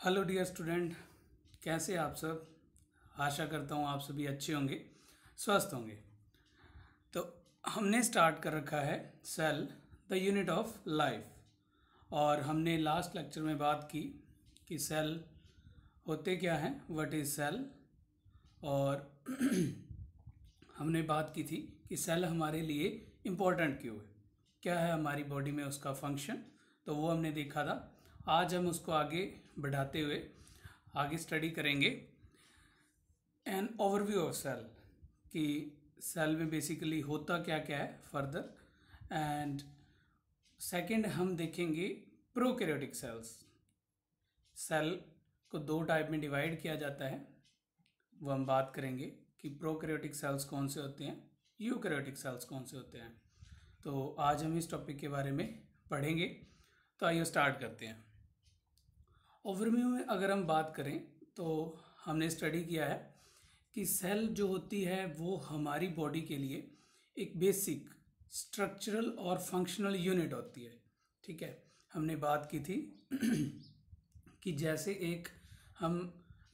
Hello dear student, कैसे आप सब। आशा करता हूँ आप सभी अच्छे होंगे, स्वस्थ होंगे। तो हमने स्टार्ट कर रखा है cell the unit of life. और हमने लास्ट लेक्चर में बात की कि सेल होते क्या हैं, व्हाट इज़ सेल। और हमने बात की थी कि सेल हमारे लिए इम्पोर्टेंट क्यों है, क्या है हमारी बॉडी में उसका फंक्शन। तो वो हमने देखा था। आज हम उसको आगे बढ़ाते हुए आगे स्टडी करेंगे एन ओवरव्यू ऑफ सेल, कि सेल में बेसिकली होता क्या क्या है फर्दर। एंड सेकंड हम देखेंगे प्रोकैरियोटिक सेल्स। सेल को दो टाइप में डिवाइड किया जाता है, वो हम बात करेंगे कि प्रोकैरियोटिक सेल्स कौन से होते हैं, यूकैरियोटिक सेल्स कौन से होते हैं। तो आज हम इस टॉपिक के बारे में पढ़ेंगे। तो आइए स्टार्ट करते हैं। ओवरव्यू में अगर हम बात करें तो हमने स्टडी किया है कि सेल जो होती है वो हमारी बॉडी के लिए एक बेसिक स्ट्रक्चरल और फंक्शनल यूनिट होती है। ठीक है, हमने बात की थी कि जैसे एक हम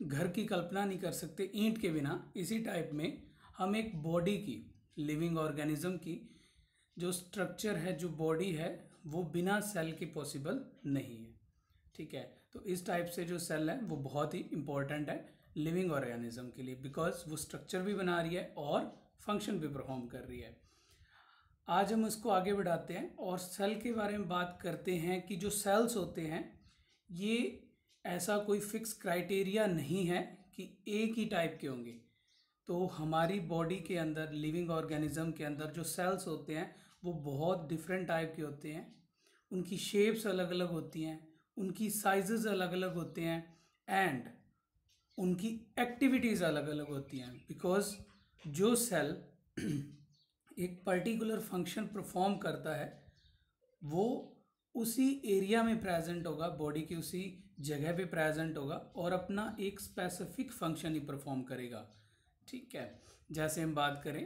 घर की कल्पना नहीं कर सकते ईंट के बिना, इसी टाइप में हम एक बॉडी की, लिविंग ऑर्गेनिज्म की जो स्ट्रक्चर है, जो बॉडी है, वो बिना सेल के पॉसिबल नहीं है। ठीक है, तो इस टाइप से जो सेल है वो बहुत ही इंपॉर्टेंट है लिविंग ऑर्गेनिज्म के लिए, बिकॉज वो स्ट्रक्चर भी बना रही है और फंक्शन भी परफॉर्म कर रही है। आज हम उसको आगे बढ़ाते हैं और सेल के बारे में बात करते हैं कि जो सेल्स होते हैं ये ऐसा कोई फिक्स क्राइटेरिया नहीं है कि एक ही टाइप के होंगे। तो हमारी बॉडी के अंदर, लिविंग ऑर्गेनिज्म के अंदर जो सेल्स होते हैं वो बहुत डिफरेंट टाइप के होते हैं। उनकी शेप्स अलग अलग होती हैं, उनकी साइजेस अलग अलग होते हैं, एंड उनकी एक्टिविटीज़ अलग अलग होती हैं। बिकॉज जो सेल एक पर्टिकुलर फंक्शन परफॉर्म करता है वो उसी एरिया में प्रेजेंट होगा, बॉडी की उसी जगह पे प्रेजेंट होगा और अपना एक स्पेसिफिक फंक्शन ही परफॉर्म करेगा। ठीक है, जैसे हम बात करें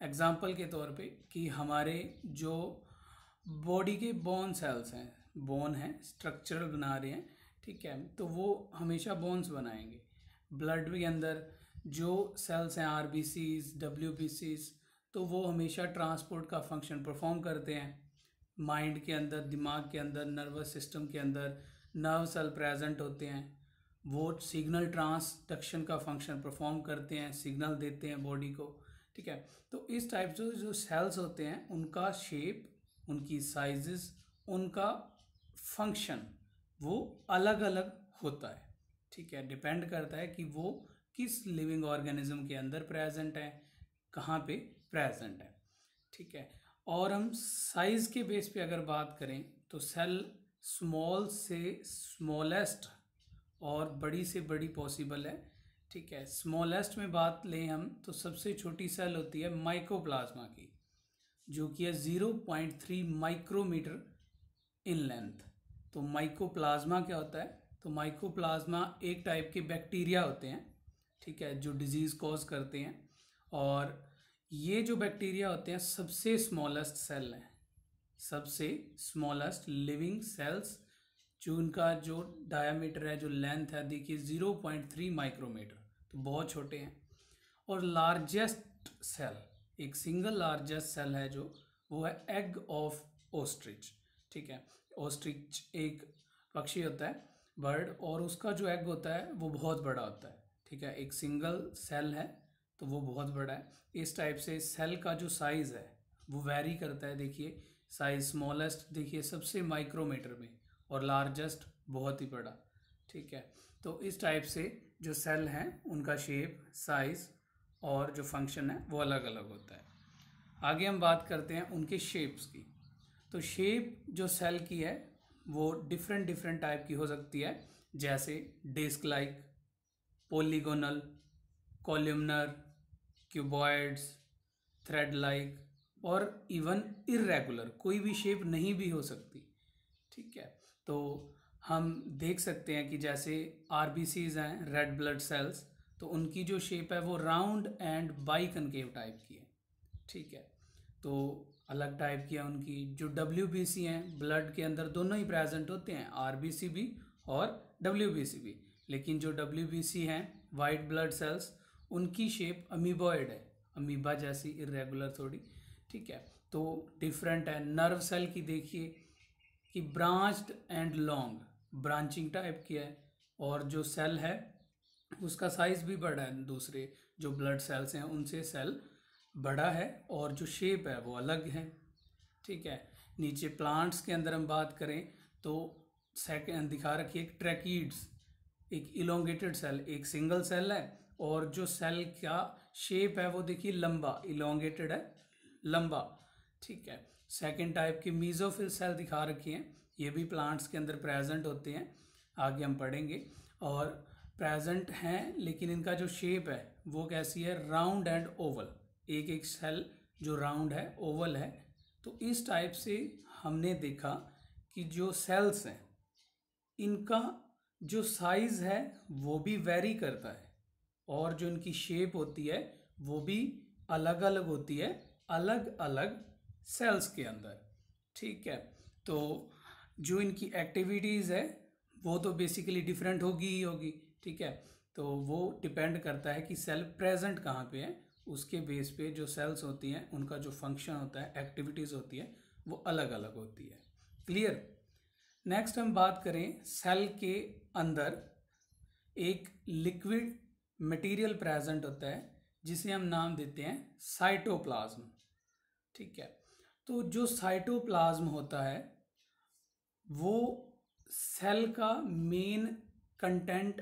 एग्जाम्पल के तौर पे कि हमारे जो बॉडी के बोन सेल्स हैं, बोन है, स्ट्रक्चरल बना रहे हैं। ठीक है, तो वो हमेशा बोन्स बनाएंगे। ब्लड के अंदर जो सेल्स हैं, आरबीसीज, डब्ल्यूबीसीज, तो वो हमेशा ट्रांसपोर्ट का फंक्शन परफॉर्म करते हैं। माइंड के अंदर, दिमाग के अंदर, नर्वस सिस्टम के अंदर नर्व सेल प्रेजेंट होते हैं, वो सिग्नल ट्रांसडक्शन का फंक्शन परफॉर्म करते हैं, सिग्नल देते हैं बॉडी को। ठीक है, तो इस टाइप से जो सेल्स होते हैं उनका शेप, उनकी साइजेस, उनका फंक्शन वो अलग अलग होता है। ठीक है, डिपेंड करता है कि वो किस लिविंग ऑर्गेनिज्म के अंदर प्रेजेंट है, कहाँ पे प्रेजेंट है। ठीक है, और हम साइज के बेस पे अगर बात करें तो सेल स्मॉल से स्मॉलेस्ट और बड़ी से बड़ी पॉसिबल है। ठीक है, स्मॉलेस्ट में बात लें हम तो सबसे छोटी सेल होती है माइकोप्लाज्मा की, जो कि है 0.3 माइक्रोमीटर इन लेंथ। तो माइकोप्लाज्मा क्या होता है, तो माइकोप्लाज्मा एक टाइप के बैक्टीरिया होते हैं। ठीक है, जो डिजीज़ कॉज करते हैं। और ये जो बैक्टीरिया होते हैं सबसे स्मॉलेस्ट सेल है, सबसे स्मॉलेस्ट लिविंग सेल्स, जो उनका जो डायामीटर है, जो लेंथ है, देखिए 0.3 माइक्रोमीटर, तो बहुत छोटे हैं। और लार्जेस्ट सेल, एक सिंगल लार्जेस्ट सेल है जो, वो है एग ऑफ ओस्ट्रिच। ठीक है, ओस्ट्रिच एक पक्षी होता है, बर्ड, और उसका जो एग होता है वो बहुत बड़ा होता है। ठीक है, एक सिंगल सेल है तो वो बहुत बड़ा है। इस टाइप से सेल का जो साइज़ है वो वैरी करता है। देखिए साइज स्मॉलेस्ट देखिए सबसे माइक्रोमीटर में, और लार्जेस्ट बहुत ही बड़ा। ठीक है, तो इस टाइप से जो सेल हैं उनका शेप, साइज और जो फंक्शन है वो अलग अलग होता है। आगे हम बात करते हैं उनके शेप्स की। तो शेप जो सेल की है वो डिफरेंट डिफरेंट टाइप की हो सकती है, जैसे disc like, polygonal, columnar, cuboids, thread like, और इवन इर्रेगुलर, कोई भी शेप नहीं भी हो सकती। ठीक है, तो हम देख सकते हैं कि जैसे आरबीसीज हैं, रेड ब्लड सेल्स, तो उनकी जो शेप है वो राउंड एंड बाइकनकेव टाइप की है। ठीक है, तो अलग टाइप की है उनकी। जो डब्ल्यूबीसी हैं, ब्लड के अंदर दोनों ही प्रेजेंट होते हैं, आरबीसी भी और WBC भी। लेकिन जो WBC हैं वाइट ब्लड सेल्स, उनकी शेप अमीबॉइड है, अमीबा जैसी इरेगुलर थोड़ी, ठीक है। तो डिफरेंट है। नर्व सेल की देखिए कि branched and long, branching type की है, और जो सेल है उसका साइज भी बड़ा है, दूसरे जो ब्लड सेल्स हैं उनसे सेल बड़ा है, और जो शेप है वो अलग है, ठीक है। नीचे प्लांट्स के अंदर हम बात करें तो सेकंड दिखा रखी है, एक ट्रैकीड्स, एक इलोंगेटेड सेल, एक सिंगल सेल है, और जो सेल का शेप है वो देखिए लंबा, इलोंगेटेड है, लंबा, ठीक है। सेकंड टाइप की मीजोफिल सेल दिखा रखी हैं, ये भी प्लांट्स के अंदर प्रेजेंट होते हैं, आगे हम पढ़ेंगे, और प्रेजेंट हैं, लेकिन इनका जो शेप है वो कैसी है, राउंड एंड ओवल, एक एक सेल जो राउंड है, ओवल है। तो इस टाइप से हमने देखा कि जो सेल्स हैं इनका जो साइज है वो भी वेरी करता है, और जो इनकी शेप होती है वो भी अलग अलग होती है, अलग अलग सेल्स के अंदर, ठीक है। तो जो इनकी एक्टिविटीज़ है वो तो बेसिकली डिफरेंट होगी ही होगी, ठीक है। तो वो डिपेंड करता है कि सेल प्रेजेंट कहाँ पे है, उसके बेस पे जो सेल्स होती हैं उनका जो फंक्शन होता है, एक्टिविटीज़ होती है, वो अलग अलग होती है। क्लियर। नेक्स्ट हम बात करें, सेल के अंदर एक लिक्विड मटेरियल प्रेजेंट होता है जिसे हम नाम देते हैं साइटोप्लाज्म, ठीक है। तो जो साइटोप्लाज्म होता है वो सेल का मेन कंटेंट,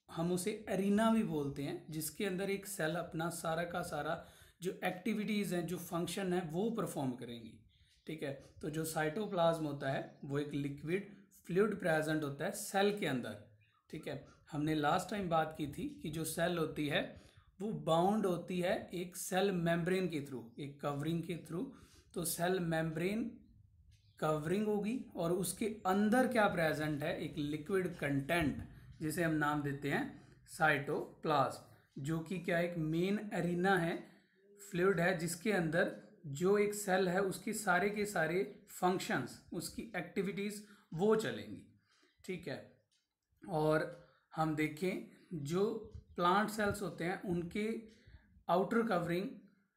हम उसे एरिना भी बोलते हैं, जिसके अंदर एक सेल अपना सारा का सारा जो एक्टिविटीज़ हैं, जो फंक्शन है वो परफॉर्म करेंगी, ठीक है। तो जो साइटोप्लाज्म होता है वो एक लिक्विड फ्लूइड प्रेजेंट होता है सेल के अंदर, ठीक है। हमने लास्ट टाइम बात की थी कि जो सेल होती है वो बाउंड होती है एक सेल मेम्ब्रेन के थ्रू, एक कवरिंग के थ्रू। तो सेल मेम्ब्रेन कवरिंग होगी, और उसके अंदर क्या प्रेजेंट है, एक लिक्विड कंटेंट जिसे हम नाम देते हैं साइटोप्लाज्म, जो कि क्या एक मेन एरिना है, फ्लूइड है, जिसके अंदर जो एक सेल है उसके सारे के सारे फंक्शंस, उसकी एक्टिविटीज़ वो चलेंगी, ठीक है। और हम देखें जो प्लांट सेल्स होते हैं उनके आउटर कवरिंग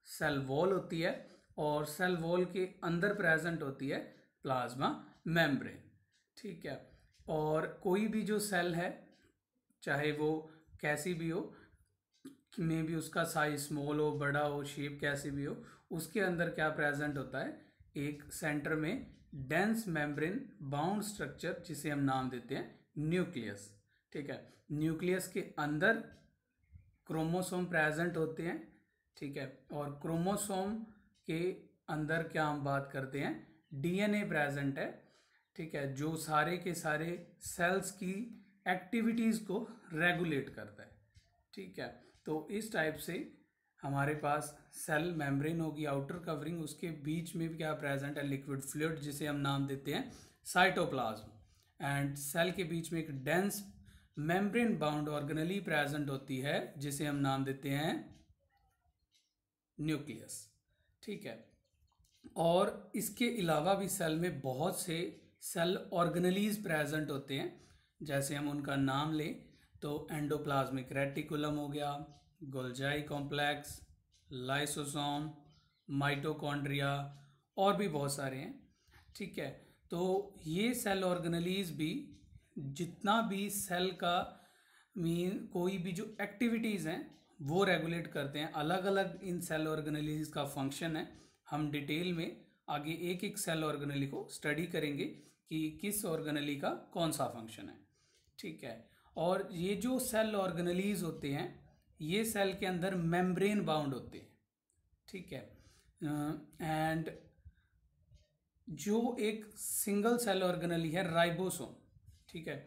सेल वॉल होती है, और सेल वॉल के अंदर प्रेजेंट होती है प्लाज्मा मेम्ब्रेन, ठीक है। और कोई भी जो सेल है, चाहे वो कैसी भी हो, में भी उसका साइज स्मॉल हो, बड़ा हो, शेप कैसी भी हो, उसके अंदर क्या प्रेजेंट होता है, एक सेंटर में डेंस मेम्ब्रेन बाउंड स्ट्रक्चर जिसे हम नाम देते हैं न्यूक्लियस, ठीक है। न्यूक्लियस के अंदर क्रोमोसोम प्रेजेंट होते हैं, ठीक है। और क्रोमोसोम के अंदर क्या हम बात करते हैं, DNA प्रेजेंट है, ठीक है, जो सारे के सारे सेल्स की एक्टिविटीज़ को रेगुलेट करता है, ठीक है। तो इस टाइप से हमारे पास सेल मेम्ब्रेन होगी, आउटर कवरिंग, उसके बीच में भी क्या प्रेजेंट है, लिक्विड फ्लूइड जिसे हम नाम देते हैं साइटोप्लाज्म, एंड सेल के बीच में एक dense membrane bound organelle present होती है जिसे हम नाम देते हैं न्यूक्लियस, ठीक है। और इसके अलावा भी सेल में बहुत से सेल ऑर्गेनेलीज प्रेजेंट होते हैं, जैसे हम उनका नाम लें तो एंडोप्लाज्मिक रेटिकुलम हो गया, गोल्जाई कॉम्प्लेक्स, लाइसोसोम, माइटोकॉन्ड्रिया, और भी बहुत सारे हैं, ठीक है। तो ये सेल ऑर्गेनेलीज भी, जितना भी सेल का मीन कोई भी जो एक्टिविटीज़ हैं वो रेगुलेट करते हैं, अलग अलग इन सेल ऑर्गेनेलीज का फंक्शन है। हम डिटेल में आगे एक एक सेल ऑर्गेनेली को स्टडी करेंगे कि किस ऑर्गेनेली का कौन सा फंक्शन है, ठीक है। और ये जो सेल ऑर्गेनेलीज होते हैं ये सेल के अंदर मेम्ब्रेन बाउंड होते हैं, ठीक है। एंड जो एक सिंगल सेल ऑर्गेनेली है राइबोसोम, ठीक है,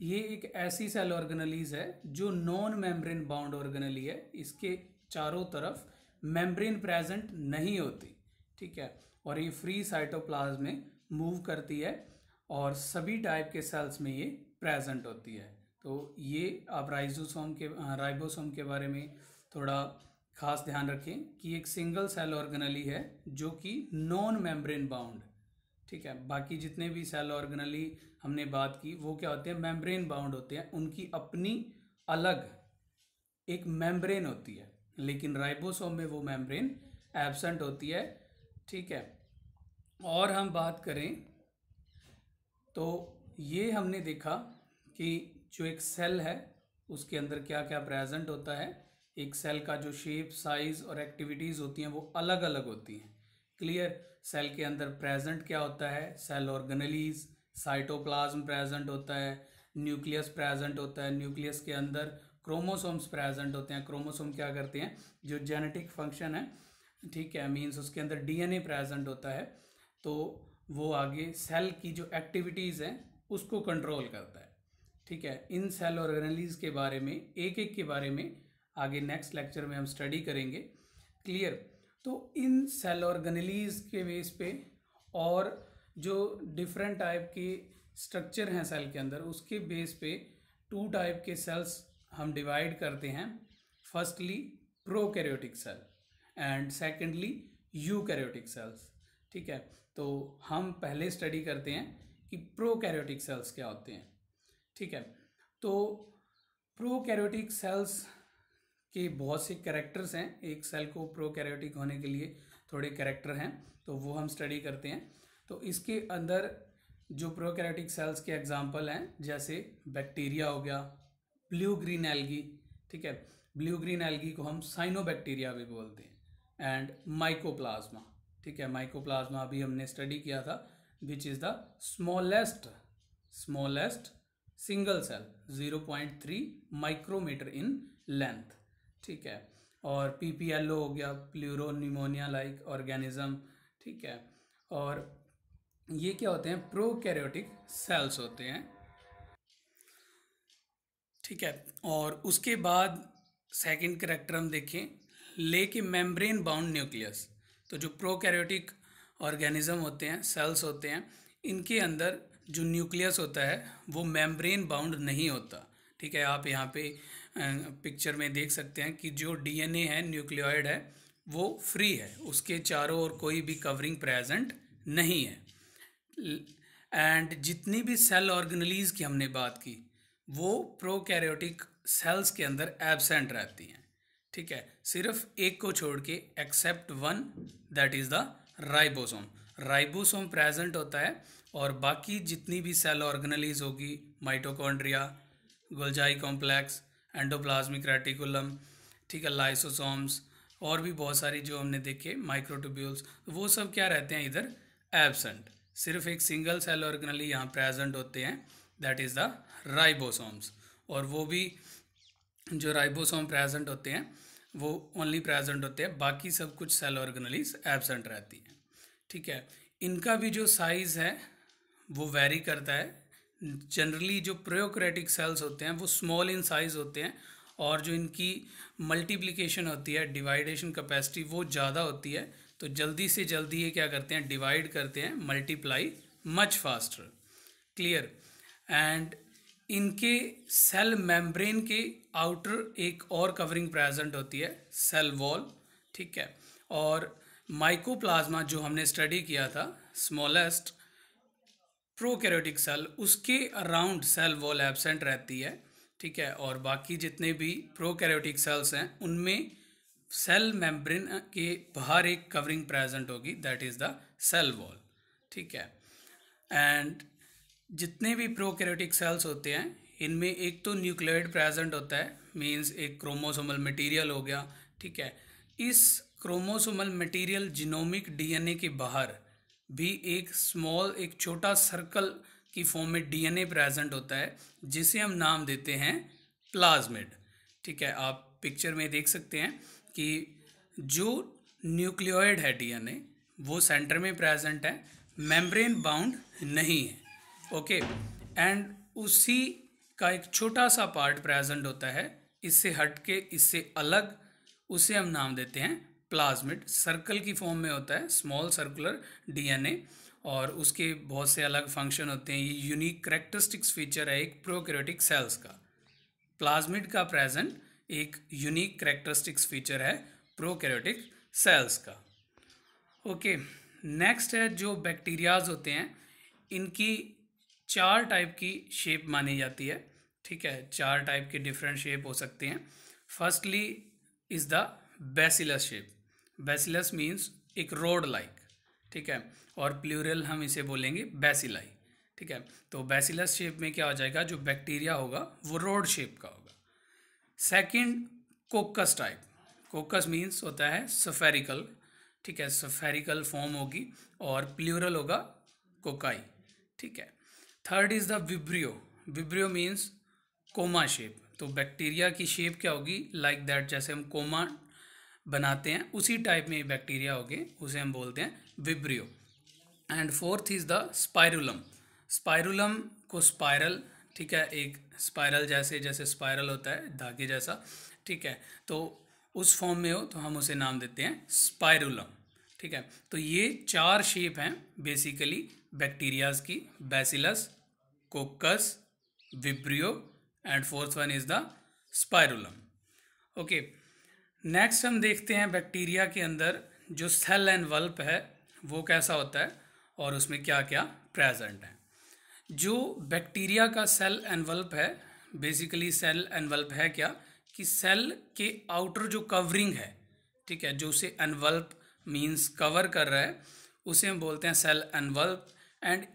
ये एक ऐसी सेल ऑर्गेनेलीज है जो नॉन मेम्ब्रेन बाउंड ऑर्गेनेली है, इसके चारों तरफ मेम्ब्रेन प्रेजेंट नहीं होती, ठीक है। और ये फ्री साइटोप्लाज्म में मूव करती है, और सभी टाइप के सेल्स में ये प्रेजेंट होती है। तो ये आप राइबोसोम के बारे में थोड़ा खास ध्यान रखें कि एक सिंगल सेल ऑर्गेनेली है जो कि नॉन मेम्ब्रेन बाउंड, ठीक है। बाकी जितने भी सेल ऑर्गेनली हमने बात की वो क्या होते हैं, मेम्ब्रेन बाउंड होते हैं, उनकी अपनी अलग एक मेम्ब्रेन होती है, लेकिन राइबोसोम में वो मेम्ब्रेन एब्सेंट होती है, ठीक है। और हम बात करें तो ये हमने देखा कि जो एक सेल है उसके अंदर क्या क्या प्रेजेंट होता है। एक सेल का जो शेप, साइज और एक्टिविटीज़ होती हैं वो अलग अलग होती हैं। क्लियर। सेल के अंदर प्रेजेंट क्या होता है, सेल ऑर्गेनलीज, साइटोप्लाज्म प्रेजेंट होता है, न्यूक्लियस प्रेजेंट होता है, न्यूक्लियस के अंदर क्रोमोसोम्स प्रेजेंट होते हैं। क्रोमोसोम क्या करते हैं, जो जेनेटिक फंक्शन है, ठीक है, मीन्स उसके अंदर डीएनए प्रेजेंट होता है, तो वो आगे सेल की जो एक्टिविटीज़ हैं उसको कंट्रोल करता है, ठीक है। इन सेल ऑर्गेनलीज के बारे में एक एक के बारे में आगे नेक्स्ट लेक्चर में हम स्टडी करेंगे। क्लियर। तो इन सेल ऑर्गेनलीज के बेस पे और जो डिफरेंट टाइप के स्ट्रक्चर हैं सेल के अंदर, उसके बेस पे 2 टाइप के सेल्स हम डिवाइड करते हैं। Firstly prokaryotic cell and secondly eukaryotic cells, ठीक है। तो हम पहले स्टडी करते हैं कि प्रोकैरियोटिक सेल्स क्या होते हैं, ठीक है। तो प्रोकैरियोटिक सेल्स के बहुत से कैरेक्टर्स हैं। एक सेल को प्रोकैरियोटिक होने के लिए थोड़े कैरेक्टर हैं, तो वो हम स्टडी करते हैं। तो इसके अंदर जो प्रोकैरियोटिक सेल्स के एग्जांपल हैं, जैसे बैक्टीरिया हो गया, ब्लू ग्रीन एल्गी, ठीक है, ब्लू ग्रीन एल्गी को हम साइनोबैक्टीरिया भी बोलते हैं, एंड माइकोप्लाज्मा, ठीक है। माइकोप्लाज्मा अभी हमने स्टडी किया था, which is the smallest single cell, 0.3 micrometre in length, ठीक है। और पीपीएलओ हो गया, प्लूरो निमोनिया लाइक ऑर्गेनिज्म, ठीक है। और ये क्या होते हैं, प्रोकैरियोटिक सेल्स होते हैं, ठीक है। और उसके बाद सेकंड कैरेक्टर हम देखें, लेके मेम्ब्रेन बाउंड न्यूक्लियस। तो जो प्रोकैरियोटिक ऑर्गेनिज्म होते हैं, सेल्स होते हैं, इनके अंदर जो न्यूक्लियस होता है वो मेम्ब्रेन बाउंड नहीं होता, ठीक है। आप यहाँ पे पिक्चर में देख सकते हैं कि जो डीएनए है, न्यूक्लियोइड है, वो फ्री है, उसके चारों ओर कोई भी कवरिंग प्रेजेंट नहीं है। एंड जितनी भी सेल ऑर्गेनलीज की हमने बात की वो प्रोकैरियोटिक सेल्स के अंदर एब्सेंट रहती हैं, ठीक है, सिर्फ एक को छोड़ के, except one, that is the ribosome. Ribosome present होता है, और बाकी जितनी भी सेल ऑर्गेनलीज होगी, माइटोकॉन्ड्रिया, गोल्जाई कॉम्प्लेक्स, एंडोप्लाज्मिक रेटिकुलम, ठीक है, लाइसोसोम्स, और भी बहुत सारी जो हमने देखे, माइक्रोट्यूब्यूल्स, वो सब क्या रहते हैं इधर, एब्सेंट। सिर्फ एक सिंगल सेल ऑर्गेनली यहाँ प्रेजेंट होते हैं, दैट इज़ द राइबोसोम्स। और वो भी जो राइबोसोम प्रेजेंट होते हैं वो ओनली प्रेजेंट होते हैं, बाकी सब कुछ सेल ऑर्गेनलीज एब्सेंट रहती हैं, ठीक है। इनका भी जो साइज़ है वो वेरी करता है। जनरली जो प्रोकैरियोटिक सेल्स होते हैं वो स्मॉल इन साइज़ होते हैं, और जो इनकी मल्टीप्लिकेशन होती है, डिवाइडेशन कैपेसिटी, वो ज़्यादा होती है। तो जल्दी से जल्दी ये क्या करते हैं, डिवाइड करते हैं, multiply much faster. Clear. And इनके सेल मेम्ब्रेन के आउटर एक और कवरिंग प्रेजेंट होती है, सेल वॉल, ठीक है। और माइकोप्लाज्मा जो हमने स्टडी किया था, स्मॉलेस्ट प्रोकैरियोटिक सेल, उसके अराउंड सेल वॉल एब्सेंट रहती है, ठीक है। और बाकी जितने भी प्रोकैरियोटिक सेल्स हैं उनमें सेल मेम्ब्रेन के बाहर एक कवरिंग प्रेजेंट होगी, that is the cell wall, ठीक है। एंड जितने भी प्रोकैरियोटिक सेल्स होते हैं इनमें एक तो न्यूक्लियोइड प्रेजेंट होता है, मींस एक क्रोमोसोमल मटेरियल हो गया, ठीक है। इस क्रोमोसोमल मटेरियल जीनोमिक डीएनए के बाहर भी एक छोटा सर्कल की फॉर्म में डीएनए प्रेजेंट होता है, जिसे हम नाम देते हैं प्लाज्मिड, ठीक है। आप पिक्चर में देख सकते हैं कि जो न्यूक्लियोइड है डीएनए वो सेंटर में प्रेजेंट है, मेम्ब्रेन बाउंड नहीं है, ओके। एंड उसी का एक छोटा सा पार्ट प्रेजेंट होता है, इससे हट के, इससे अलग, उसे हम नाम देते हैं प्लाज्मिड। सर्कल की फॉर्म में होता है, स्मॉल सर्कुलर डीएनए, और उसके बहुत से अलग फंक्शन होते हैं। ये यूनिक करेक्टरिस्टिक्स फीचर है एक प्रोकैरियोटिक सेल्स का। प्लाज्मिड का प्रेजेंट एक यूनिक करेक्टरिस्टिक्स फीचर है प्रोकैरियोटिक सेल्स का, ओके। नेक्स्ट है जो बैक्टीरियाज होते हैं, इनकी 4 टाइप की शेप मानी जाती है। ठीक है, 4 टाइप के डिफरेंट शेप हो सकते हैं। Firstly is the bacillus shape. Bacillus means एक रोड लाइक, ठीक है, और प्लूरल हम इसे बोलेंगे बैसिलाई। ठीक है, तो बैसिलस शेप में क्या हो जाएगा, जो बैक्टीरिया होगा वो रोड शेप का होगा। Second कोकस type. कोकस मीन्स होता है सफेरिकल। ठीक है, सफेरिकल फॉर्म होगी और प्लूरल होगा कोकाई। ठीक है। Third is the vibrio. Vibrio means coma shape. तो बैक्टीरिया की शेप क्या होगी, लाइक दैट, जैसे हम कोमा बनाते हैं उसी टाइप में बैक्टीरिया होगे, उसे हम बोलते हैं vibrio. And fourth is the spirillum. Spirillum को स्पाइरल, ठीक है, एक स्पाइरल जैसे स्पाइरल होता है धागे जैसा, ठीक है, तो उस फॉर्म में हो तो हम उसे नाम देते हैं स्पाइरुलम। ठीक है, तो ये 4 शेप हैं बेसिकली बैक्टीरियाज की, bacillus, कोकस, vibrio and fourth one is the spirillum. Okay, next हम देखते हैं बैक्टीरिया के अंदर जो सेल एनवल्प है वो कैसा होता है और उसमें क्या क्या प्रेजेंट है। जो बैक्टीरिया का सेल एनवल्प है, बेसिकली सेल एनवल्प है क्या, कि सेल के आउटर जो कवरिंग है, ठीक है, जो उसे एनवल्प मींस कवर कर रहा है, उसे हम बोलते हैं cell envelope. And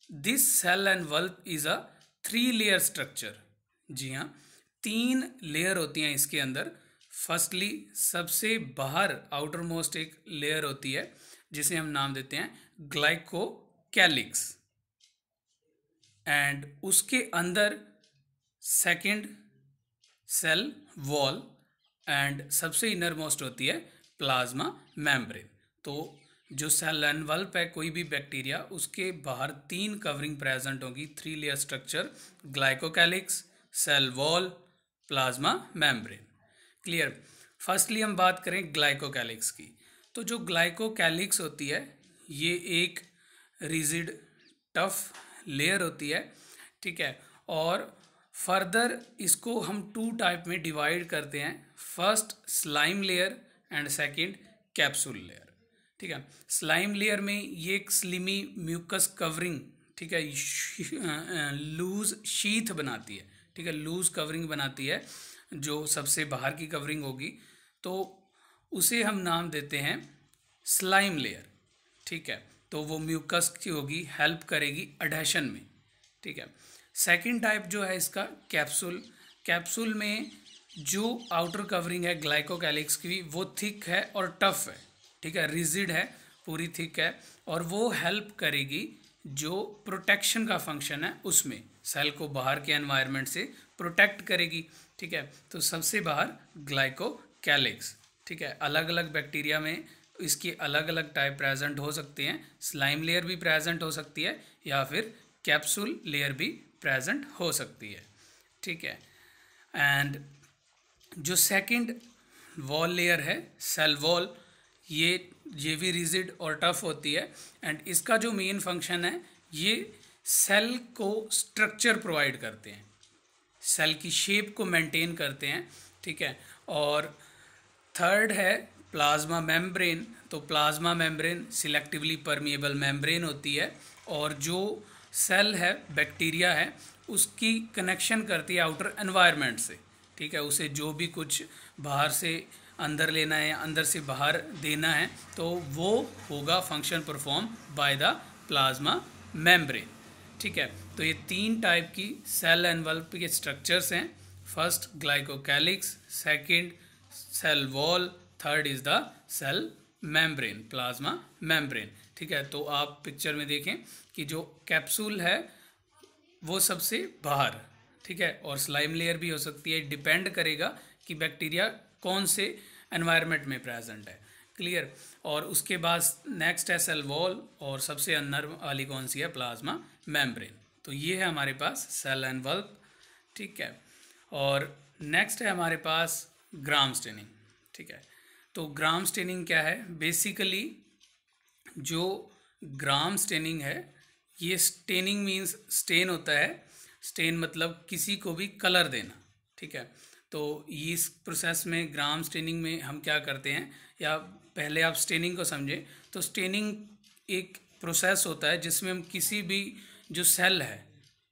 this cell envelope is a 3 layer structure. जी हाँ, 3 लेयर होती हैं इसके अंदर। फर्स्टली सबसे बाहर आउटर मोस्ट एक लेयर होती है जिसे हम नाम देते हैं ग्लाइकोकैलिक्स, एंड उसके अंदर सेकंड सेल वॉल, एंड सबसे इनर मोस्ट होती है प्लाज्मा मेम्ब्रेन। तो जो सेल एनवल्प है कोई भी बैक्टीरिया, उसके बाहर 3 कवरिंग प्रेजेंट होगी, 3 layer structure, glycocalyx, cell wall, plasma membrane. Clear. Firstly हम बात करें ग्लाइकोकैलिक्स की, तो जो ग्लाइकोकैलिक्स होती है ये एक रिजिड टफ लेयर होती है। ठीक है, और फर्दर इसको हम 2 टाइप में डिवाइड करते हैं, first slime layer and second capsule layer. ठीक है, स्लाइम लेयर में ये एक स्लिमी म्यूकस कवरिंग, ठीक है, लूज शीथ बनाती है। ठीक है, लूज कवरिंग बनाती है जो सबसे बाहर की कवरिंग होगी, तो उसे हम नाम देते हैं स्लाइम लेयर। ठीक है, तो वो म्यूकस की होगी, हेल्प करेगी अडहेशन में। ठीक है, सेकंड टाइप जो है इसका कैप्सूल। कैप्सूल में जो आउटर कवरिंग है ग्लाइकोकैलिक्स की वो थिक है और टफ है। ठीक है, रिजिड है, पूरी थिक है, और वो हेल्प करेगी जो प्रोटेक्शन का फंक्शन है उसमें, सेल को बाहर के एनवायरनमेंट से प्रोटेक्ट करेगी। ठीक है, तो सबसे बाहर ग्लाइकोकैलिक्स। ठीक है, अलग अलग बैक्टीरिया में इसके अलग अलग टाइप प्रेजेंट हो सकते हैं, स्लाइम लेयर भी प्रेजेंट हो सकती है या फिर कैप्सूल लेयर भी प्रेजेंट हो सकती है। ठीक है, एंड जो सेकंड वॉल लेयर है सेल वॉल, ये भी रिजिड और टफ होती है, एंड इसका जो मेन फंक्शन है ये सेल को स्ट्रक्चर प्रोवाइड करते हैं, सेल की शेप को मेंटेन करते हैं। ठीक है, और थर्ड है प्लाज्मा मेम्ब्रेन। तो plasma membrane selectively permeable membrane होती है, और जो सेल है बैक्टीरिया है उसकी कनेक्शन करती है आउटर एनवायरनमेंट से। ठीक है, उसे जो भी कुछ बाहर से अंदर लेना है, अंदर से बाहर देना है, तो वो होगा function perform by the plasma membrane. ठीक है, तो ये 3 टाइप की सेल एनवल्प के स्ट्रक्चर्स हैं, first glycocalyx, second cell wall, third is the cell membrane, plasma membrane. ठीक है, तो आप पिक्चर में देखें कि जो कैप्सूल है वो सबसे बाहर, ठीक है, और स्लाइम लेयर भी हो सकती है, डिपेंड करेगा कि बैक्टीरिया कौन से एनवायरनमेंट में प्रेजेंट है। क्लियर। और उसके बाद नेक्स्ट है सेल वॉल, और सबसे अंदर वाली कौन सी है, प्लाज्मा मेम्ब्रेन। तो ये है हमारे पास सेल एनवल्प। ठीक है, और नेक्स्ट है हमारे पास ग्राम स्टेनिंग। ठीक है, तो ग्राम स्टेनिंग क्या है, बेसिकली जो ग्राम स्टेनिंग है, ये स्टेनिंग मीन्स स्टेन होता है, स्टेन मतलब किसी को भी कलर देना। ठीक है, तो इस प्रोसेस में ग्राम स्टेनिंग में हम क्या करते हैं, या पहले आप स्टेनिंग को समझें, तो स्टेनिंग एक प्रोसेस होता है जिसमें हम किसी भी जो सेल है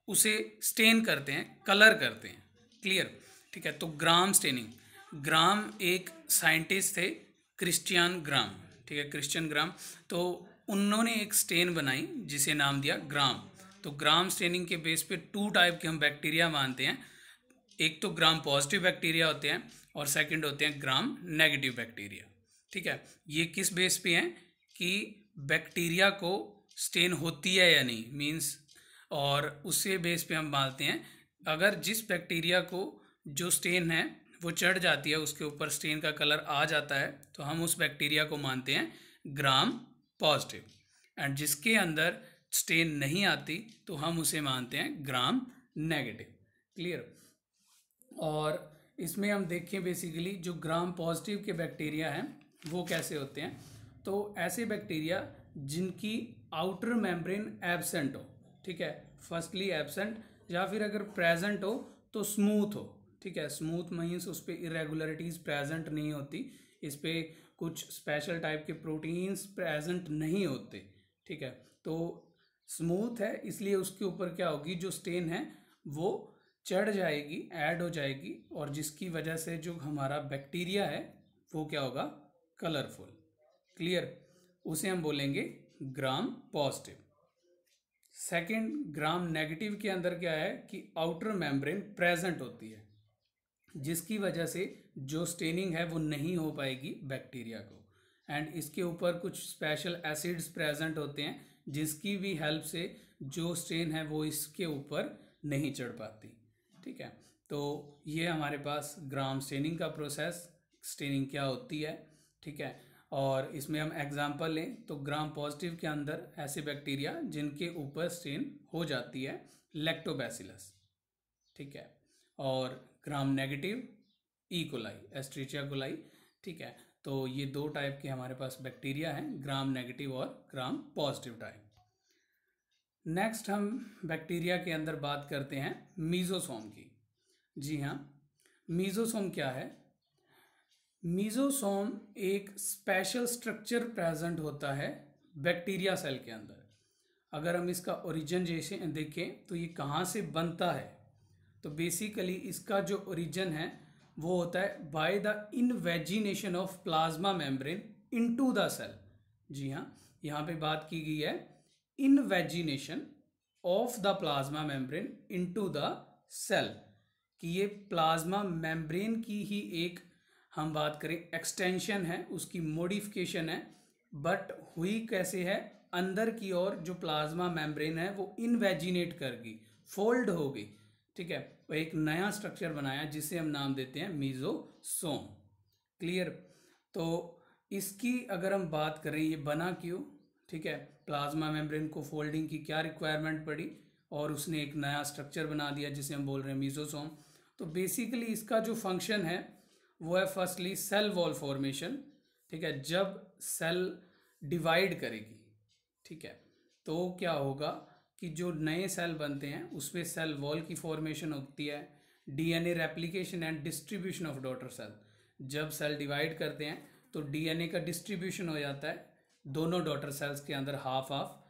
उसे स्टेन करते हैं, कलर करते हैं। क्लियर? ठीक है। तो ग्राम स्टेनिंग, ग्राम एक साइंटिस्ट थे, क्रिश्चियन ग्राम। ठीक है, क्रिश्चियन ग्राम। तो उन्होंने एक स्टेन बनाई जिसे नाम दिया ग्राम। तो ग्राम स्टेनिंग के बेस पे 2 टाइप के हम बैक्टीरिया मानते हैं। एक तो ग्राम पॉजिटिव बैक्टीरिया होते हैं और सेकंड होते हैं ग्राम नेगेटिव बैक्टीरिया। ठीक है, ये किस बेस पे हैं कि बैक्टीरिया को स्टेन होती है या नहीं, मींस, और उससे बेस पे हम मानते हैं अगर जिस बैक्टीरिया को जो स्टेन है वो चढ़ जाती है, उसके ऊपर स्टेन का कलर आ जाता है, तो हम उस बैक्टीरिया को मानते हैं ग्राम पॉजिटिव। एंड जिसके अंदर स्टेन नहीं आती तो हम उसे मानते हैं ग्राम नेगेटिव। क्लियर? और इसमें हम देखें बेसिकली जो ग्राम पॉजिटिव के बैक्टीरिया हैं वो कैसे होते हैं। तो ऐसे बैक्टीरिया जिनकी आउटर मेम्ब्रेन एब्सेंट हो, ठीक है, फर्स्टली एब्सेंट, या फिर अगर प्रेजेंट हो तो स्मूथ हो। ठीक है, स्मूथ मीन्स उस पर इरेगुलरिटीज प्रेजेंट नहीं होती, इस पर कुछ स्पेशल टाइप के प्रोटीन्स प्रेजेंट नहीं होते। ठीक है, तो स्मूथ है इसलिए उसके ऊपर क्या होगी, जो स्टेन है वो चढ़ जाएगी, ऐड हो जाएगी, और जिसकी वजह से जो हमारा बैक्टीरिया है वो क्या होगा, कलरफुल। क्लियर? उसे हम बोलेंगे gram positive. Second, gram negative के अंदर क्या है कि आउटर मेम्ब्रेन प्रेजेंट होती है, जिसकी वजह से जो स्टेनिंग है वो नहीं हो पाएगी बैक्टीरिया को, एंड इसके ऊपर कुछ स्पेशल एसिड्स प्रेजेंट होते हैं जिसकी भी हेल्प से जो स्टेन है वो इसके ऊपर नहीं चढ़ पाती। ठीक है, तो ये हमारे पास ग्राम स्टेनिंग का प्रोसेस, स्टेनिंग क्या होती है। ठीक है, और इसमें हम एग्जांपल लें तो ग्राम पॉजिटिव के अंदर ऐसे बैक्टीरिया जिनके ऊपर स्टेन हो जाती है, लैक्टोबैसिलस। ठीक है, और gram negative E coli, Escherichia coli. ठीक है, तो ये 2 टाइप के हमारे पास बैक्टीरिया हैं, ग्राम नेगेटिव और ग्राम पॉजिटिव टाइप। नेक्स्ट हम बैक्टीरिया के अंदर बात करते हैं मीजोसोम की। जी हाँ, मीजोसोम क्या है? मीजोसोम एक स्पेशल स्ट्रक्चर प्रेजेंट होता है बैक्टीरिया सेल के अंदर। अगर हम इसका ओरिजिन जैसे देखें तो ये कहाँ से बनता है, तो बेसिकली इसका जो ओरिजिन है वो होता है by the invagination of plasma membrane into the cell. जी हाँ, यहाँ पे बात की गई है invagination of the plasma membrane into the cell, कि ये प्लाज्मा मेम्ब्रेन की ही एक, हम बात करें एक्सटेंशन है, उसकी मॉडिफिकेशन है। बट हुई कैसे है, अंदर की ओर जो प्लाज्मा मेम्ब्रेन है वो इनवेजिनेट कर गई, फोल्ड हो गई। ठीक है, वो एक नया स्ट्रक्चर बनाया जिसे हम नाम देते हैं मीजोसोम। क्लियर? तो इसकी अगर हम बात करें ये बना क्यों, ठीक है, प्लाज्मा मेम्ब्रेन को फोल्डिंग की क्या रिक्वायरमेंट पड़ी और उसने एक नया स्ट्रक्चर बना दिया जिसे हम बोल रहे हैं मीजोसोम। तो बेसिकली इसका जो फंक्शन है वो है फर्स्टली सेल वॉल फॉर्मेशन। ठीक है, जब सेल डिवाइड करेगी, ठीक है, तो क्या होगा कि जो नए सेल बनते हैं उसमें सेल वॉल की फॉर्मेशन होती है, DNA replication and distribution of daughter cell. जब सेल डिवाइड करते हैं तो डीएनए का डिस्ट्रीब्यूशन हो जाता है दोनों डॉटर सेल्स के अंदर, हाफ हाफ।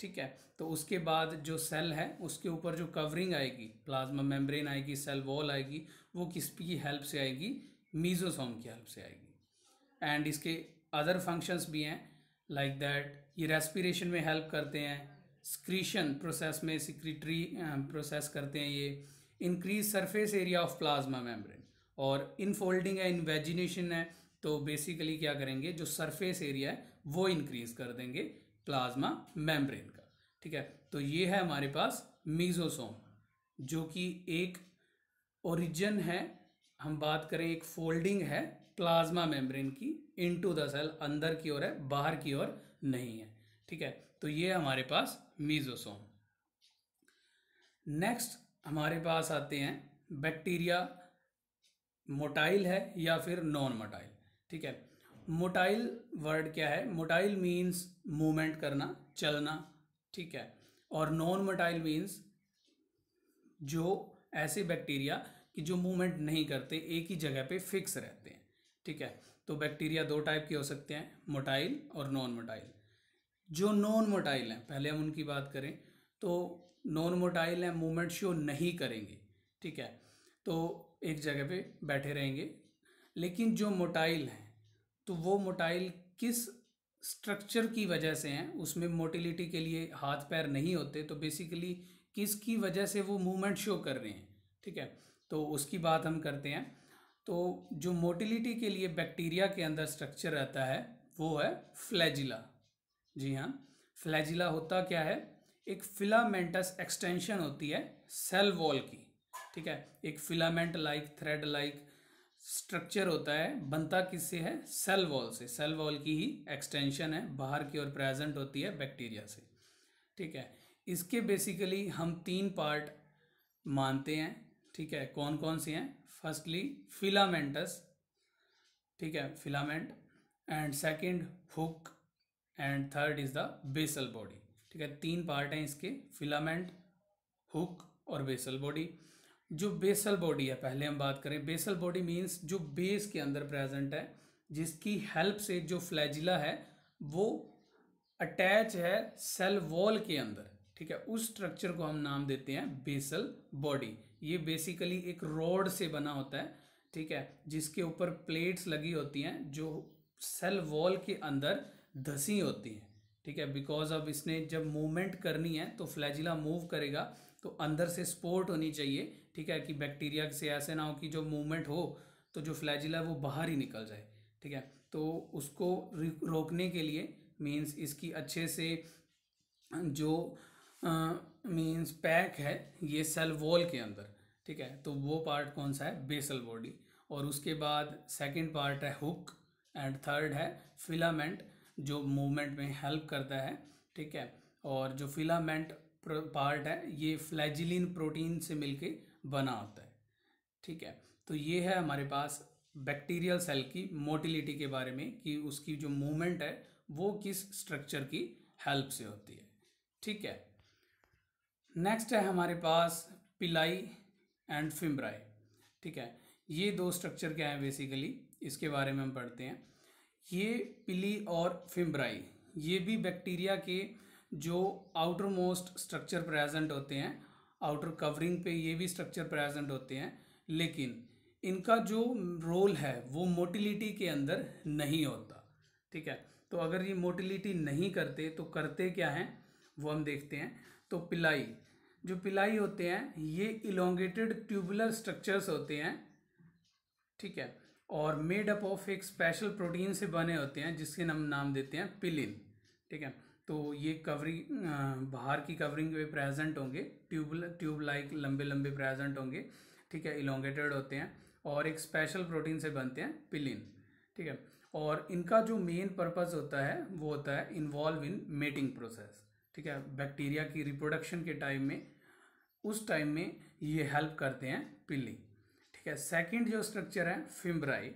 ठीक है, तो उसके बाद जो सेल है उसके ऊपर जो कवरिंग आएगी, प्लाज्मा मेम्ब्रेन आएगी, सेल वॉल आएगी, वो किसकी हेल्प से आएगी, मीजोसोम की हेल्प से आएगी। एंड इसके अदर फंक्शंस भी हैं लाइक दैट, ये रेस्पिरेशन में हेल्प करते हैं, स्क्रीशन प्रोसेस में सिक्रीटरी प्रोसेस करते हैं, ये increase surface area of plasma membrane, और इनफोल्डिंग है, इन्वेजिनेशन है, तो बेसिकली क्या करेंगे, जो सरफेस एरिया है वो इंक्रीज कर देंगे प्लाज्मा मेम्ब्रेन का। ठीक है, तो ये है हमारे पास मीजोसोम, जो कि एक ओरिजिन है, हम बात करें एक फोल्डिंग है प्लाज्मा मेम्ब्रेन की इनटू द सेल, अंदर की ओर है, बाहर की ओर नहीं है। ठीक है, तो ये हमारे पास मीजोसोम। नेक्स्ट हमारे पास आते हैं बैक्टीरिया, मोटाइल है या फिर नॉन मोटाइल। ठीक है, मोटाइल वर्ड क्या है, मोटाइल मीन्स मूवमेंट करना, चलना। ठीक है, और नॉन मोटाइल मीन्स जो ऐसे बैक्टीरिया कि जो मूवमेंट नहीं करते, एक ही जगह पे फिक्स रहते हैं। ठीक है, तो बैक्टीरिया 2 टाइप के हो सकते हैं, मोटाइल और नॉन मोटाइल। जो नॉन मोटाइल हैं, पहले हम उनकी बात करें तो नॉन मोटाइल हैं, मूवमेंट शो नहीं करेंगे, ठीक है, तो एक जगह पे बैठे रहेंगे। लेकिन जो मोटाइल हैं तो वो मोटाइल किस स्ट्रक्चर की वजह से हैं, उसमें मोटिलिटी के लिए हाथ पैर नहीं होते, तो बेसिकली किसकी वजह से वो मूवमेंट शो कर रहे हैं, ठीक है, तो उसकी बात हम करते हैं। तो जो मोटिलिटी के लिए बैक्टीरिया के अंदर स्ट्रक्चर रहता है वो है फ्लैजिला। जी हाँ, फ्लैजिला होता क्या है, एक फिलामेंटस एक्सटेंशन होती है सेल वॉल की, ठीक है, एक filament like thread like structure होता है, बनता किससे है, सेल वॉल से, सेल वॉल की ही एक्सटेंशन है, बाहर की ओर प्रेजेंट होती है बैक्टीरिया से, ठीक है। इसके बेसिकली हम 3 पार्ट मानते हैं, ठीक है, कौन कौन से हैं, फर्स्टली फिलामेंटस, ठीक है, filament, and second hook, and third is the basal body, ठीक है, 3 पार्ट हैं इसके, फिलामेंट, हुक और बेसल बॉडी। जो बेसल बॉडी है, पहले हम बात करें, बेसल बॉडी मीन्स जो बेस के अंदर प्रेजेंट है, जिसकी हेल्प से जो फ्लैजिला है वो अटैच है सेल वॉल के अंदर, ठीक है, उस स्ट्रक्चर को हम नाम देते हैं बेसल बॉडी। ये बेसिकली एक रॉड से बना होता है, ठीक है, जिसके ऊपर प्लेट्स लगी होती हैं जो सेल वॉल के अंदर धसी होती हैं, ठीक है, बिकॉज अब इसने जब मूवमेंट करनी है तो फ्लैजिला मूव करेगा तो अंदर से सपोर्ट होनी चाहिए, ठीक है, कि बैक्टीरिया से ऐसे ना हो कि जो मूवमेंट हो तो जो फ्लैजिला वो बाहर ही निकल जाए, ठीक है, तो उसको रोकने के लिए मीन्स इसकी अच्छे से जो मीन्स पैक है ये सेल वॉल के अंदर, ठीक है, तो वो पार्ट कौन सा है, बेसल बॉडी। और उसके बाद सेकंड पार्ट है हुक, एंड थर्ड है फिलामेंट जो मूवमेंट में हेल्प करता है, ठीक है, और जो फिलामेंट पार्ट है ये फ्लैजिलिन प्रोटीन से मिलके बना होता है, ठीक है। तो ये है हमारे पास बैक्टीरियल सेल की मोटिलिटी के बारे में कि उसकी जो मूवमेंट है वो किस स्ट्रक्चर की हेल्प से होती है, ठीक है। नेक्स्ट है हमारे पास पिलाई एंड फिम्ब्राई, ठीक है, ये 2 स्ट्रक्चर क्या है बेसिकली, इसके बारे में हम पढ़ते हैं। ये पिली और फिम्ब्राई ये भी बैक्टीरिया के जो आउटर मोस्ट स्ट्रक्चर प्रेजेंट होते हैं, आउटर कवरिंग पे ये भी स्ट्रक्चर प्रेजेंट होते हैं, लेकिन इनका जो रोल है वो मोटिलिटी के अंदर नहीं होता, ठीक है। तो अगर ये मोटिलिटी नहीं करते तो करते क्या हैं वो हम देखते हैं। तो पिलाई, जो पिलाई होते हैं ये इलोंगेटेड ट्यूबुलर स्ट्रक्चर्स होते हैं, ठीक है, और मेड अप ऑफ एक स्पेशल प्रोटीन से बने होते हैं जिसके हम नाम देते हैं पिलिन, ठीक है। तो ये कवरिंग बाहर की कवरिंग पे प्रेजेंट होंगे, ट्यूब लाइक लंबे लंबे प्रेजेंट होंगे, ठीक है, इलोंगेटेड होते हैं और एक स्पेशल प्रोटीन से बनते हैं पिलिन, ठीक है। और इनका जो मेन पर्पस होता है वो होता है इन्वॉल्व इन मेटिंग प्रोसेस, ठीक है, बैक्टीरिया की रिप्रोडक्शन के टाइम में, उस टाइम में ये हेल्प करते हैं पिली, ठीक है। सेकंड जो स्ट्रक्चर है फिम्ब्राई,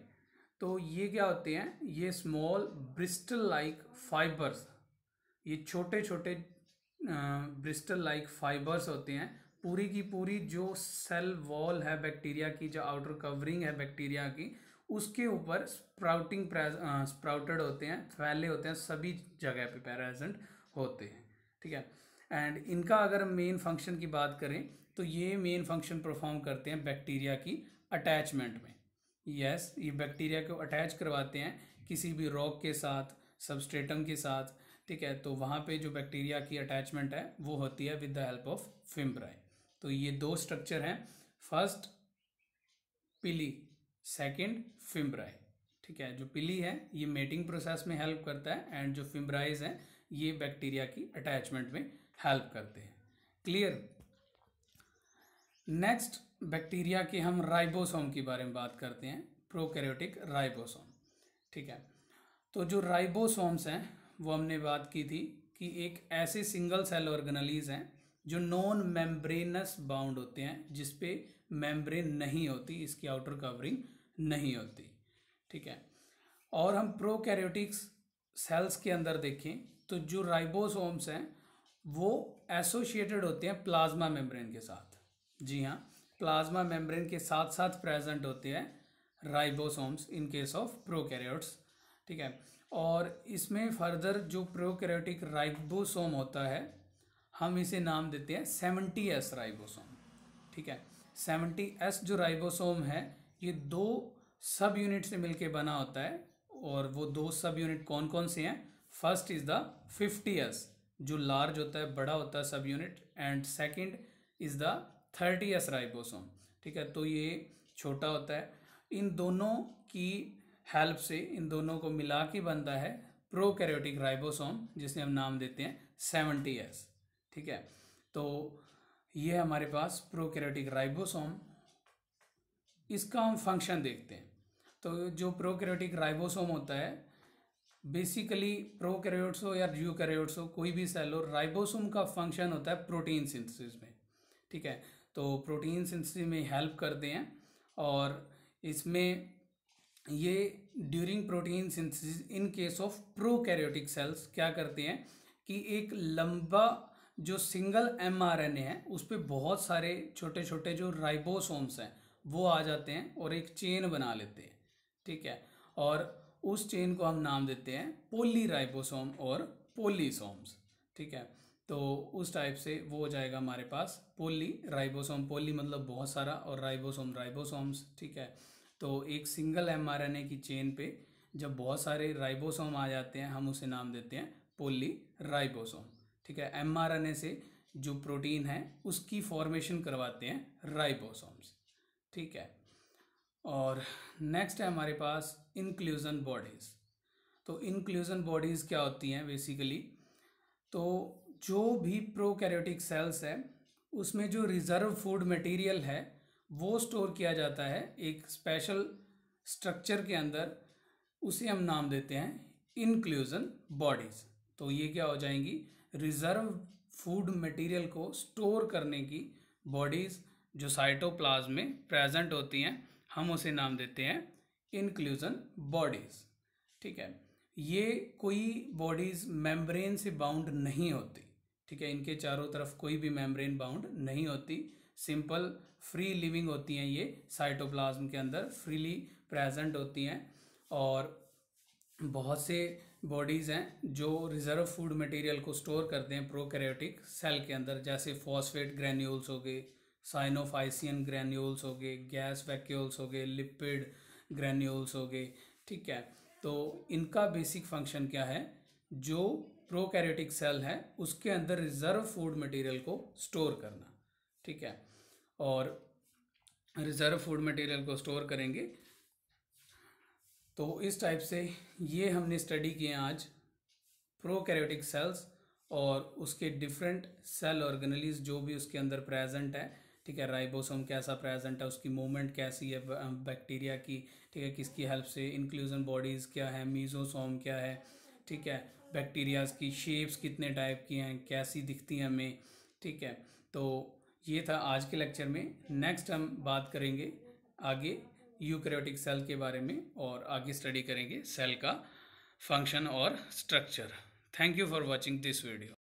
तो ये क्या होते हैं, ये स्मॉल ब्रिस्टल लाइक फाइबर्स, ये छोटे छोटे ब्रिस्टल लाइक फाइबर्स होते हैं, पूरी की पूरी जो सेल वॉल है बैक्टीरिया की, जो आउटर कवरिंग है बैक्टीरिया की, उसके ऊपर स्प्राउटेड होते हैं, फैले होते हैं, सभी जगह पे प्रेजेंट होते हैं, ठीक है। एंड इनका अगर मेन फंक्शन की बात करें तो ये मेन फंक्शन परफॉर्म करते हैं बैक्टीरिया की अटैचमेंट में, यस, ये बैक्टीरिया को अटैच करवाते हैं किसी भी रॉक के साथ, सबस्ट्रेटम के साथ, ठीक है, तो वहाँ पे जो बैक्टीरिया की अटैचमेंट है वो होती है विद द हेल्प ऑफ फिम्ब्राई। तो ये 2 स्ट्रक्चर हैं, फर्स्ट पिली, सेकंड फिम्ब्राई, ठीक है। जो पिली है ये मेटिंग प्रोसेस में हेल्प करता है एंड जो फिम्ब्राइज है ये बैक्टीरिया की अटैचमेंट में हेल्प करते हैं, क्लियर। नेक्स्ट बैक्टीरिया के हम राइबोसोम के बारे में बात करते हैं, प्रोकैरियोटिक राइबोसोम, ठीक है। तो जो राइबोसोम्स हैं वो हमने बात की थी कि एक ऐसे सिंगल सेल ऑर्गेनेलीज हैं जो नॉन मेम्ब्रेनस बाउंड होते हैं, जिसपे मेम्ब्रेन नहीं होती, इसकी आउटर कवरिंग नहीं होती, ठीक है। और हम प्रोकैरियोटिक सेल्स के अंदर देखें तो जो राइबोसोम्स हैं वो एसोसिएटेड होते हैं प्लाज्मा मेम्ब्रेन के साथ, जी हाँ, प्लाज्मा मेम्ब्रेन के साथ साथ प्रेजेंट होते हैं ribosomes in case of prokaryotes, ठीक है। और इसमें फर्दर जो प्रोकैरियोटिक राइबोसोम होता है हम इसे नाम देते हैं 70S राइबोसोम। ठीक है, 70S जो राइबोसोम है ये 2 सब यूनिट से मिलके बना होता है, और वो 2 सब यूनिट कौन कौन से हैं? फर्स्ट इज द 50S जो लार्ज होता है, बड़ा होता है सब unit, and second is the 30S ribosome. ठीक है, तो ये छोटा होता है। इन दोनों की हेल्प से, इन दोनों को मिला के बनता है प्रोकैरियोटिक राइबोसोम, जिसे हम नाम देते हैं 70S। ठीक है, तो ये हमारे पास प्रोकैरियोटिक राइबोसोम। इसका हम फंक्शन देखते हैं। तो जो प्रोकैरियोटिक राइबोसोम होता है, बेसिकली प्रोकैरियोट्स हो या यूकैरियोट्स हो, कोई भी सेल हो, राइबोसोम का फंक्शन होता है प्रोटीन सिंथेसिस में। ठीक है, तो प्रोटीन सिंथेसिस में हेल्प करते हैं, और इसमें ये during protein synthesis in case of prokaryotic cells क्या करते हैं कि एक लंबा जो सिंगल mRNA है उस पर बहुत सारे छोटे छोटे जो राइबोसोम्स हैं वो आ जाते हैं और एक चेन बना लेते हैं। ठीक है, और उस चेन को हम नाम देते हैं पोली राइबोसोम और पोलीसोम्स। ठीक है, तो उस टाइप से वो हो जाएगा हमारे पास पोली राइबोसोम। पोली मतलब बहुत सारा, और राइबोसोम राइबोसोम्स। ठीक है, तो एक सिंगल mRNA की चेन पे जब बहुत सारे राइबोसोम आ जाते हैं हम उसे नाम देते हैं पोली राइबोसोम। ठीक है, mRNA से जो प्रोटीन है उसकी फॉर्मेशन करवाते हैं राइबोसोम्स। ठीक है, और नेक्स्ट है हमारे पास इंक्लूजन बॉडीज़। तो इंक्लूजन बॉडीज़ क्या होती हैं बेसिकली? तो जो भी प्रोकैरियोटिक सेल्स है उसमें जो रिजर्व फूड मटेरियल है वो स्टोर किया जाता है एक स्पेशल स्ट्रक्चर के अंदर, उसे हम नाम देते हैं इंक्लूजन बॉडीज़। तो ये क्या हो जाएंगी? रिजर्व फूड मटेरियल को स्टोर करने की बॉडीज़ जो साइटोप्लाज्म में प्रेजेंट होती हैं हम उसे नाम देते हैं इंक्लूजन बॉडीज़। ठीक है, ये कोई बॉडीज़ मेम्ब्रेन से बाउंड नहीं होती। ठीक है, इनके चारों तरफ कोई भी मेम्ब्रेन बाउंड नहीं होती, सिंपल फ्री लिविंग होती हैं, ये साइटोप्लाज्म के अंदर फ्रीली प्रेजेंट होती हैं। और बहुत से बॉडीज़ हैं जो रिजर्व फूड मटेरियल को स्टोर करते हैं प्रोकैरियोटिक सेल के अंदर, जैसे फॉस्फेट ग्रैन्यूल्स हो गए, साइनोफाइसियन ग्रैन्यूल्स हो गए, गैस वैक्यूल्स हो गए, लिपिड ग्रैन्यूल्स हो गए। ठीक है, तो इनका बेसिक फंक्शन क्या है? जो प्रोकैरियोटिक सेल है उसके अंदर रिजर्व फूड मटेरियल को स्टोर करना। ठीक है, और रिजर्व फूड मटेरियल को स्टोर करेंगे। तो इस टाइप से ये हमने स्टडी किए आज प्रोकैरियोटिक सेल्स और उसके डिफरेंट सेल ऑर्गेनेलीज जो भी उसके अंदर प्रेजेंट है। ठीक है, राइबोसोम कैसा प्रेजेंट है, उसकी मूवमेंट कैसी है बैक्टीरिया की, ठीक है, किसकी हेल्प से, इंक्लूजन बॉडीज़ क्या है, मीजोसोम क्या है, ठीक है, बैक्टीरियाज की शेप्स कितने टाइप की हैं, कैसी दिखती हैं हमें। ठीक है, तो ये था आज के लेक्चर में। नेक्स्ट हम बात करेंगे आगे यूकैरियोटिक सेल के बारे में, और आगे स्टडी करेंगे सेल का फंक्शन और structure. Thank you for watching this video.